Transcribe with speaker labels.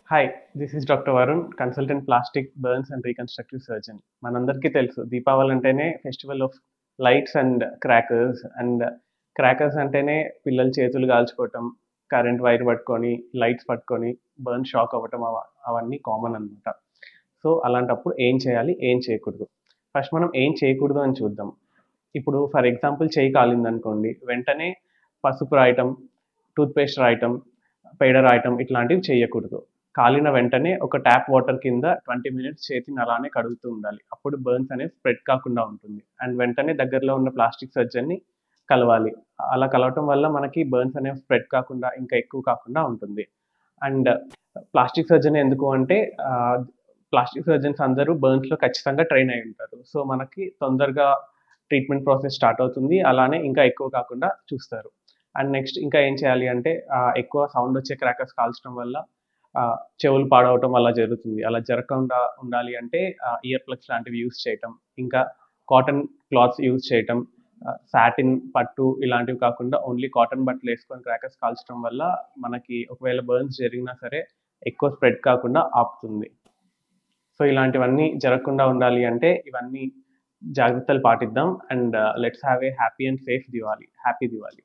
Speaker 1: Hi, this is doctor Varun, consultant plastic burns and reconstructive surgeon. మనందరికీ తెలుసు దీపావళి అంటేనే festival of lights and crackers అంటేనే పిల్లలు చేతులు కాల్చుకోవటం, కరెంట్ వైర్ పట్టుకొని, లైట్స్ పట్టుకొని బర్న్ షాక్ అవ్వటం అవన్నీ కామన్ అనమాట. సో అలాంటప్పుడు ఏం చేయాలి, ఏం చేయకూడదు? ఫస్ట్ మనం ఏం చేయకూడదు అని చూద్దాం. ఇప్పుడు ఫర్ ఎగ్జాంపుల్ చెయ్యి కాలిందనుకోండి, వెంటనే పసుపు రాయటం, టూత్‌పేస్ట్ రాయటం, పేడ రాయటం ఇట్లాంటివి చేయకూడదు. కాలిన వెంటనే ఒక ట్యాప్ వాటర్ కింద 20 మినిట్స్ చేతిని అలానే కడుగుతూ ఉండాలి. అప్పుడు బర్న్స్ అనేవి స్ప్రెడ్ కాకుండా ఉంటుంది. అండ్ వెంటనే దగ్గరలో ఉన్న ప్లాస్టిక్ సర్జన్‌ని కలవాలి. అలా కలవటం వల్ల మనకి బర్న్స్ అనేవి స్ప్రెడ్ కాకుండా, ఇంకా ఎక్కువ కాకుండా ఉంటుంది. అండ్ ప్లాస్టిక్ సర్జన్ ఎందుకు అంటే ప్లాస్టిక్ సర్జన్స్ అందరూ బర్న్స్‌లో ఖచ్చితంగా ట్రైన్ అయ్యి ఉంటారు. సో మనకి తొందరగా ట్రీట్మెంట్ ప్రాసెస్ స్టార్ట్ అవుతుంది. అలానే ఇంకా ఎక్కువ కాకుండా చూస్తారు. అండ్ నెక్స్ట్ ఇంకా ఏం చేయాలి అంటే ఎక్కువ సౌండ్ వచ్చే క్రాకర్స్ కాల్చడం వల్ల చెవులు పాడవటం అలా జరుగుతుంది. అలా జరగకుండా ఉండాలి అంటే ఇయర్ ప్లగ్స్ లాంటివి యూజ్ చేయటం, ఇంకా కాటన్ క్లాత్స్ యూజ్ చేయటం, సాటిన్, పట్టు ఇలాంటివి కాకుండా ఓన్లీ కాటన్ బట్టలేసుకొని క్రాకర్స్ కాల్చడం వల్ల మనకి ఒకవేళ బర్న్స్ జరిగినా సరే ఎక్కువ స్ప్రెడ్ కాకుండా ఆపుతుంది. సో ఇలాంటివన్నీ జరగకుండా ఉండాలి అంటే ఇవన్నీ జాగ్రత్తలు పాటిద్దాం. And let's have a happy and safe Diwali. Happy Diwali.